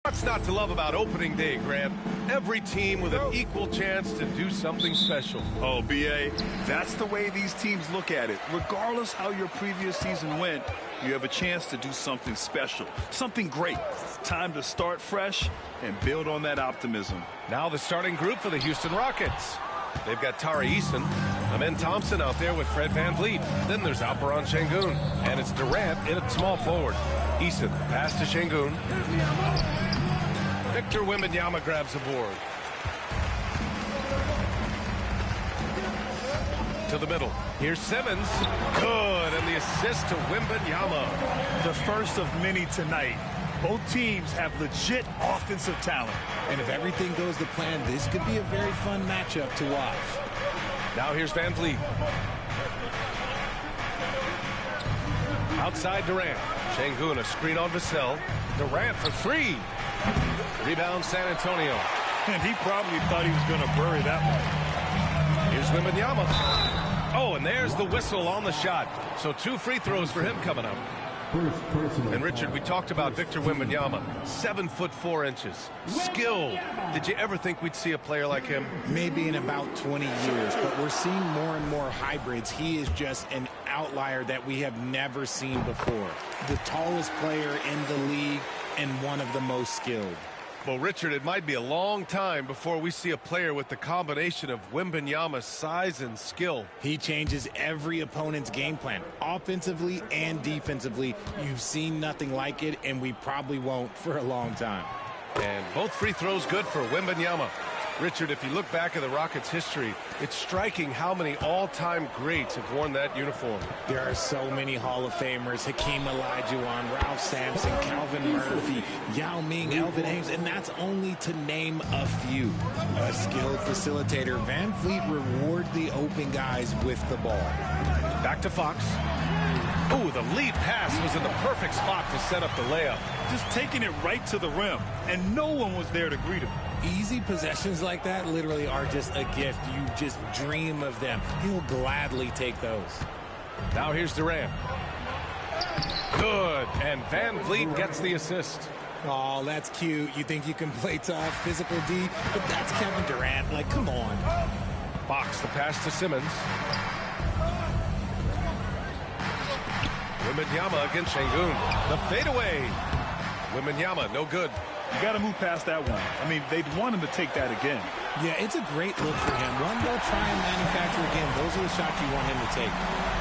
What's not to love about opening day, Grant? Every team with an equal chance to do something special. Oh, B.A., that's the way these teams look at it. Regardless how your previous season went, you have a chance to do something special, something great. Time to start fresh and build on that optimism. Now the starting group for the Houston Rockets. They've got Tari Eason, Amen Thompson out there with Fred VanVleet. Then there's Alperon Şengün, and it's Durant in at small forward. Eason, pass to Şengün. Victor Wembanyama grabs the board. To the middle. Here's Simmons. Good, and the assist to Wembanyama. The first of many tonight. Both teams have legit offensive talent. And if everything goes to plan, this could be a very fun matchup to watch. Now here's VanVleet. Outside Durant. Şengün, a screen on Vassell. Durant for three. Rebound San Antonio. And he probably thought he was going to bury that one. Here's Wembanyama. Oh, and there's the whistle on the shot. So 2 free throws for him coming up. And Richard, we talked about Victor Wembanyama, 7'4". Skilled. Did you ever think we'd see a player like him? Maybe in about 20 years, but we're seeing more and more hybrids. He is just an outlier that we have never seen before. The tallest player in the league and one of the most skilled. Well, Richard, it might be a long time before we see a player with the combination of Wembanyama's size and skill. He changes every opponent's game plan, offensively and defensively. You've seen nothing like it, and we probably won't for a long time. And both free throws good for Wembanyama. Richard, if you look back at the Rockets' history, it's striking how many all-time greats have worn that uniform. There are so many Hall of Famers: Hakeem Olajuwon, Ralph Sampson, Calvin Murphy, Yao Ming, Elvin Hayes, and that's only to name a few. A skilled facilitator, VanVleet rewards the open guys with the ball. Back to Fox. Ooh, the lead pass was in the perfect spot to set up the layup. Just taking it right to the rim, and no one was there to greet him. Easy possessions like that literally are just a gift. You just dream of them. He'll gladly take those. Now here's Durant. Good, and VanVleet gets the assist. Oh, that's cute. You think you can play tough, physical D, but that's Kevin Durant. Like, come on. Fox, the pass to Simmons. Wembanyama against Şengün. The fadeaway. Wembanyama, no good. You got to move past that one. I mean, they'd want him to take that again. Yeah, it's a great look for him. One they'll try and manufacture again. Those are the shots you want him to take.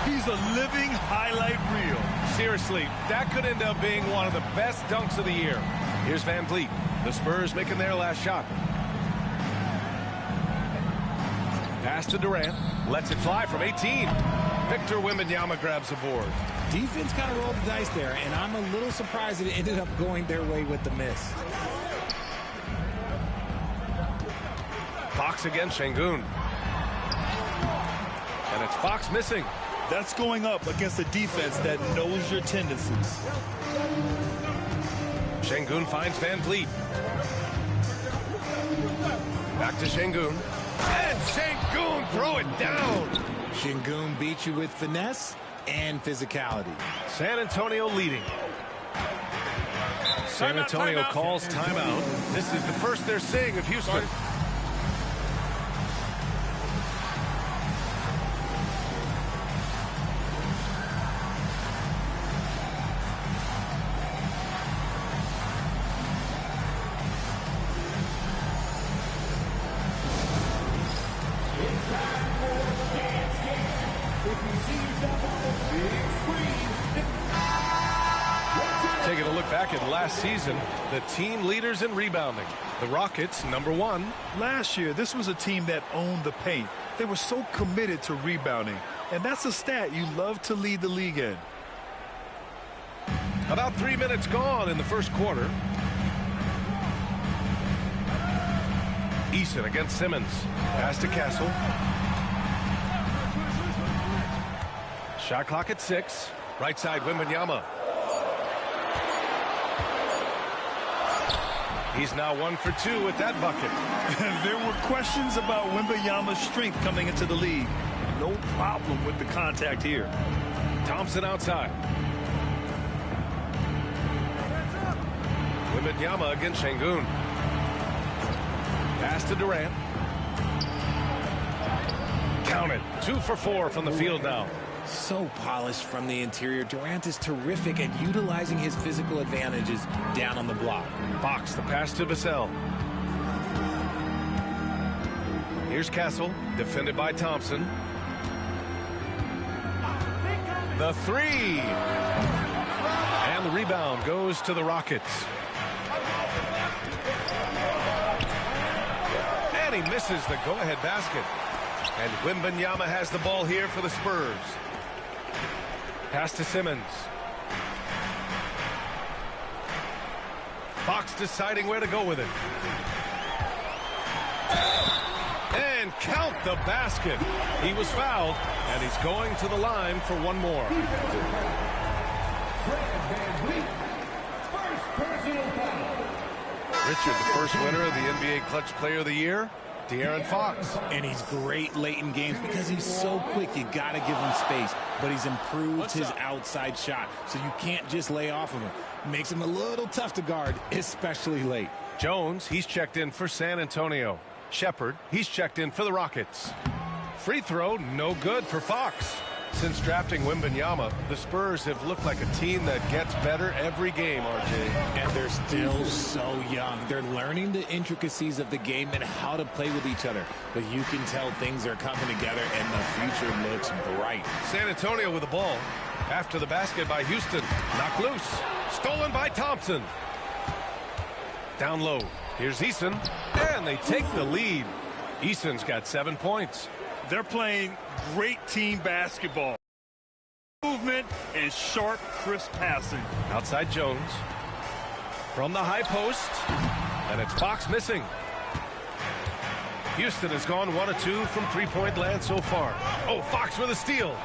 He's a living highlight reel. Seriously, that could end up being one of the best dunks of the year. Here's VanVleet. The Spurs making their last shot. Pass to Durant. Lets it fly from 18. Victor Wembanyama grabs the board. Defense kind of rolled the dice there, and I'm a little surprised it ended up going their way with the miss. Fox against Şengün. And it's Fox missing. That's going up against a defense that knows your tendencies. Şengün finds VanVleet. Back to Şengün. And Şengün throw it down. Şengün beat you with finesse and physicality. San Antonio leading. San Antonio calls timeout. This is the first they're seeing of Houston. Taking a look back at last season, the team leaders in rebounding. The Rockets, #1. Last year, this was a team that owned the paint. They were so committed to rebounding, and that's a stat you love to lead the league in. About 3 minutes gone in the first quarter. Eason against Simmons. Pass to Castle. Shot clock at 6. Right side, Wembanyama. He's now 1 for 2 with that bucket. There were questions about Wembanyama's strength coming into the league. No problem with the contact here. Thompson outside. Wembanyama against Şengün. Pass to Durant. Counted. 2 for 4 from the field now. So polished from the interior. Durant is terrific at utilizing his physical advantages down on the block. Fox, the pass to Vassell. Here's Castle, defended by Thompson. The 3. And the rebound goes to the Rockets. And he misses the go-ahead basket. And Wembanyama has the ball here for the Spurs. Pass to Simmons. Fox deciding where to go with it. And count the basket. He was fouled, and he's going to the line for one more. Richard, the first winner of the NBA Clutch Player of the Year, De'Aaron Fox. And he's great late in games because he's so quick. You got to give him space. But he's improved his outside shot, so you can't just lay off of him. Makes him a little tough to guard, especially late. Jones, he's checked in for San Antonio. Shepard, he's checked in for the Rockets. Free throw, no good for Fox. Since drafting Wembanyama, the Spurs have looked like a team that gets better every game, RJ. And they're still so young. They're learning the intricacies of the game and how to play with each other. But you can tell things are coming together, and the future looks bright. San Antonio with the ball. After the basket by Houston. Knocked loose. Stolen by Thompson. Down low. Here's Eason. And they take the lead. Eason's got 7 points. They're playing great team basketball. Movement and sharp, crisp passing. Outside Jones. From the high post. And it's Fox missing. Houston has gone 1 of 2 from three-point land so far. Oh, Fox with a steal.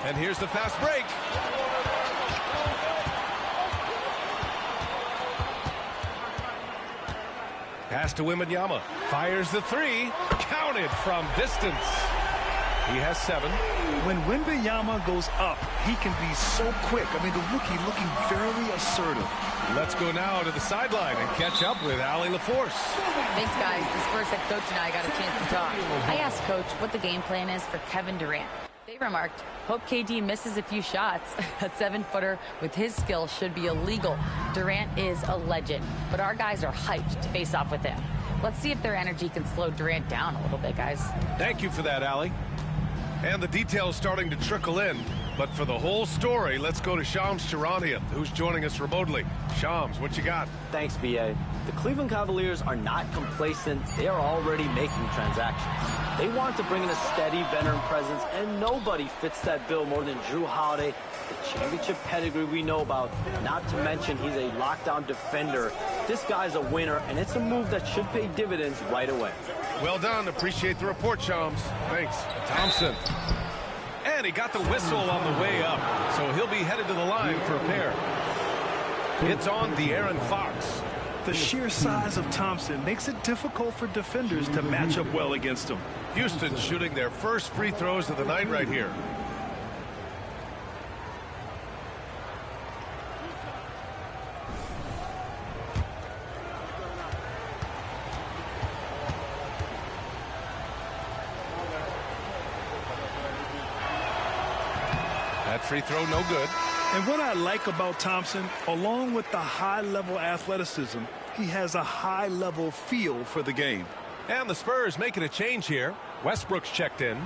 And here's the fast break. Pass to Wembanyama. Fires the 3. Counted from distance. He has 7. When Wembanyama goes up, he can be so quick. I mean, the rookie looking very assertive. Let's go now to the sideline and catch up with Allie LaForce. Thanks, guys. The Spurs head coach and I got a chance to talk. I asked Coach what the game plan is for Kevin Durant. They remarked, hope KD misses a few shots. A 7-footer with his skill should be illegal. Durant is a legend, but our guys are hyped to face off with him. Let's see if their energy can slow Durant down a little bit, guys. Thank you for that, Allie. And the details starting to trickle in. But for the whole story, let's go to Shams Charania, who's joining us remotely. Shams, what you got? Thanks, B.A. The Cleveland Cavaliers are not complacent. They are already making transactions. They want to bring in a steady veteran presence, and nobody fits that bill more than Drew Holiday, the championship pedigree we know about. Not to mention he's a lockdown defender. This guy's a winner, and it's a move that should pay dividends right away. Well done. Appreciate the report, Shams. Thanks. Thompson. And he got the whistle on the way up, so he'll be headed to the line for a pair. It's on De'Aaron Fox. The sheer size of Thompson makes it difficult for defenders to match up well against him. Houston shooting their first free throws of the night right here. That free throw no good. And what I like about Thompson, along with the high-level athleticism, he has a high-level feel for the game. And the Spurs making a change here. Westbrook's checked in.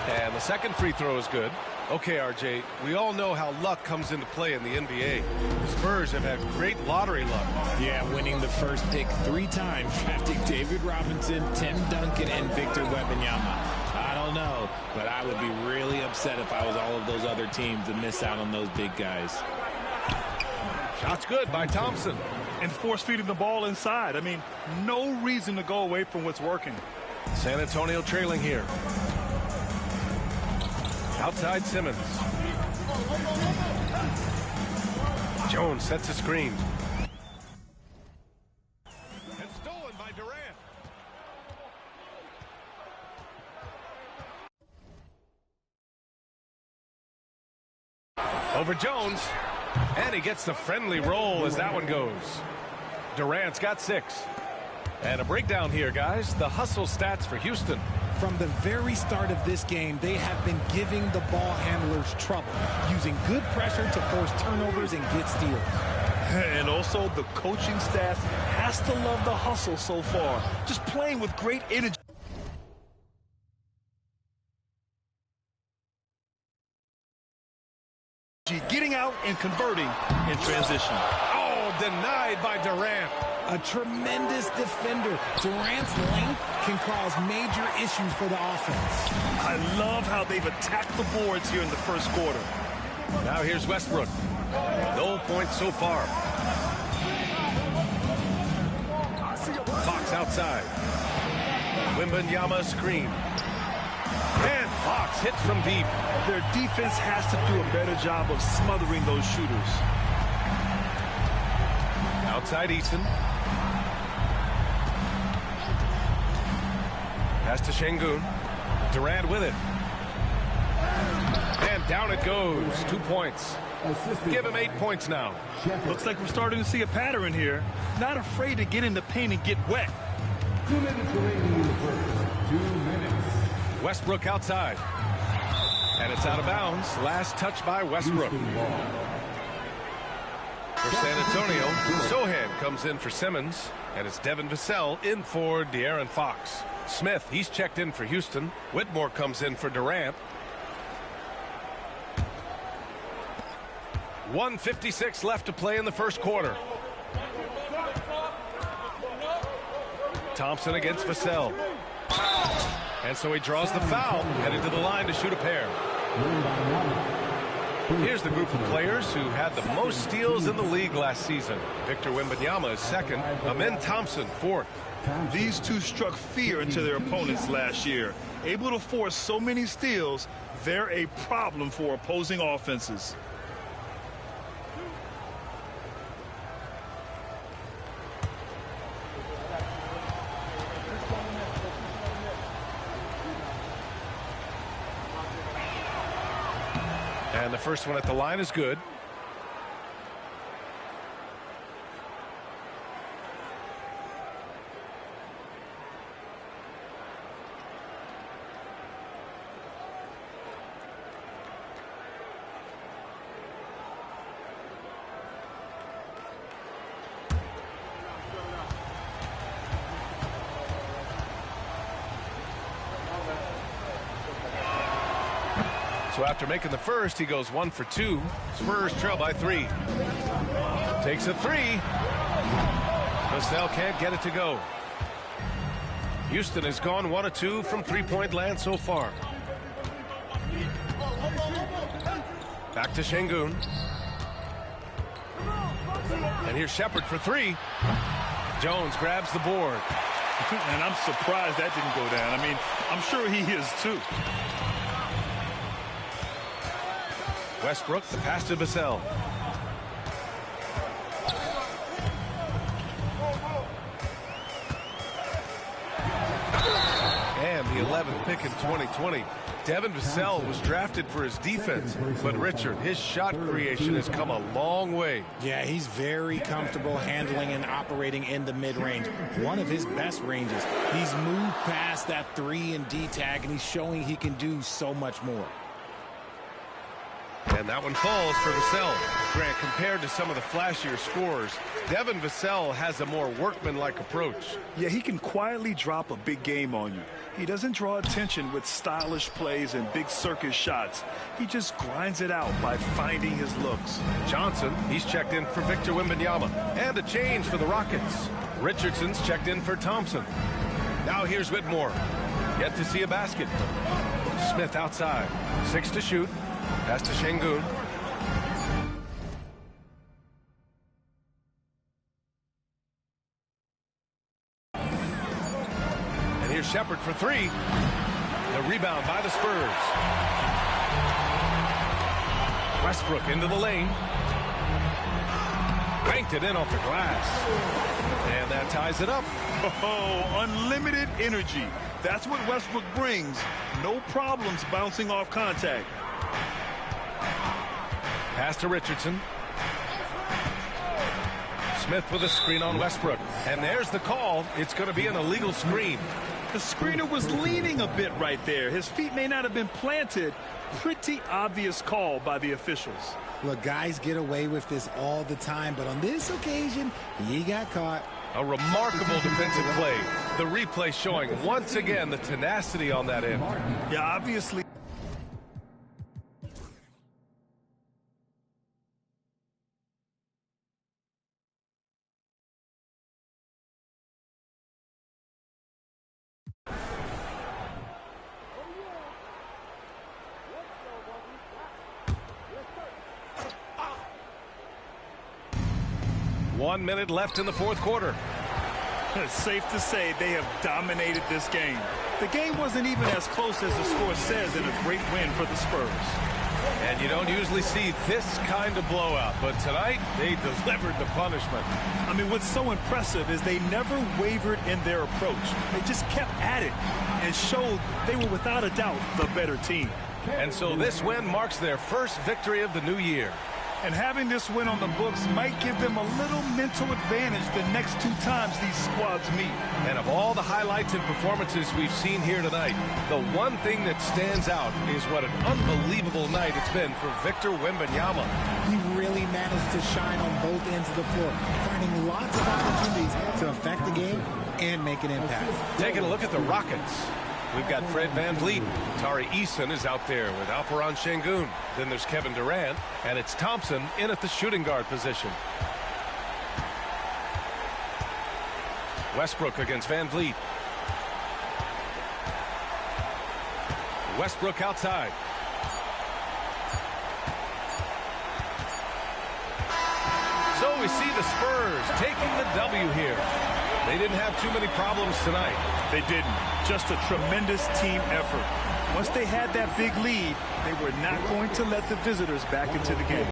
And the second free throw is good. Okay, RJ, we all know how luck comes into play in the NBA. The Spurs have had great lottery luck. Yeah, winning the first pick 3 times, drafting David Robinson, Tim Duncan, and Victor Wembanyama. I don't don't know, but I would be really upset if I was all of those other teams and miss out on those big guys. Shot's good by Thompson. And force feeding the ball inside. I mean, no reason to go away from what's working. San Antonio trailing here. Outside Simmons. Jones sets a screen. And stolen by Durant. Over Jones. And he gets the friendly roll as that one goes. Durant's got 6. And a breakdown here, guys. The hustle stats for Houston. From the very start of this game, they have been giving the ball handlers trouble, using good pressure to force turnovers and get steals. And also, the coaching staff has to love the hustle so far. Just playing with great energy. Getting out and converting in transition. Oh, denied by Durant. A tremendous defender. Durant's length can cause major issues for the offense. I love how they've attacked the boards here in the first quarter. Now here's Westbrook. No points so far. Fox outside. Wembanyama screen. And Fox hits from deep. Their defense has to do a better job of smothering those shooters. Outside Eason. Pass to Şengün. Durant with it. And down it goes. 2 points. Give him 8 points now. Looks like we're starting to see a pattern here. Not afraid to get in the paint and get wet. 2 minutes remaining in the first. 2 minutes. Westbrook outside. And it's out of bounds. Last touch by Westbrook. For San Antonio, Sohan comes in for Simmons. And it's Devin Vassell in for De'Aaron Fox. Smith, he's checked in for Houston. Whitmore comes in for Durant. 1:56 left to play in the first quarter. Thompson against Vassell. And so he draws the foul, headed to the line to shoot a pair. Here's the group of players who had the most steals in the league last season. Victor Wembanyama is second. Amen Thompson fourth. These two struck fear into their opponents last year. Able to force so many steals, they're a problem for opposing offenses. And the first one at the line is good. So after making the first, he goes 1 for 2. Spurs trail by 3. Takes a 3. Vassell can't get it to go. Houston has gone 1 of 2 from three-point land so far. Back to Şengün. And here's Shepard for 3. Jones grabs the board. And I'm surprised that didn't go down. I mean, I'm sure he is too. Westbrook, the pass to Vassell. And the 11th pick in 2020. Devin Vassell was drafted for his defense, but Richard, his shot creation has come a long way. Yeah, he's very comfortable handling and operating in the mid-range. One of his best ranges. He's moved past that 3 and D tag, and he's showing he can do so much more. And that one falls for Vassell. Grant, compared to some of the flashier scorers, Devin Vassell has a more workmanlike approach. Yeah, he can quietly drop a big game on you. He doesn't draw attention with stylish plays and big circus shots. He just grinds it out by finding his looks. Johnson, he's checked in for Victor Wembanyama. And a change for the Rockets. Richardson's checked in for Thompson. Now here's Whitmore. Yet to see a basket. Smith outside. 6 to shoot. Pass to Şengün. And here's Shepherd for 3. The rebound by the Spurs. Westbrook into the lane. Banked it in off the glass. And that ties it up. Oh, unlimited energy. That's what Westbrook brings. No problems bouncing off contact. Pass to Richardson. Smith with a screen on Westbrook. And there's the call. It's going to be an illegal screen. The screener was leaning a bit right there. His feet may not have been planted. Pretty obvious call by the officials. Look, guys get away with this all the time, but on this occasion, he got caught. A remarkable defensive play. The replay showing once again the tenacity on that end. Yeah, obviously. One minute left in the fourth quarter. It's safe to say they have dominated this game. The game wasn't even as close as the score says, in a great win for the Spurs. And you don't usually see this kind of blowout, but tonight they delivered the punishment. I mean, what's so impressive is they never wavered in their approach. They just kept at it and showed they were without a doubt the better team. And so this win marks their first victory of the new year. And having this win on the books might give them a little mental advantage the next 2 times these squads meet. And of all the highlights and performances we've seen here tonight, the one thing that stands out is what an unbelievable night it's been for Victor Wembanyama. He really managed to shine on both ends of the floor, finding lots of opportunities to affect the game and make an impact. Taking a look at the Rockets. We've got Fred VanVleet. Tari Eason is out there with Alperen Şengün. Then there's Kevin Durant, and it's Thompson in at the shooting guard position. Westbrook against VanVleet. Westbrook outside. So we see the Spurs taking the W here. They didn't have too many problems tonight. They didn't. Just a tremendous team effort. Once they had that big lead, they were not going to let the visitors back into the game.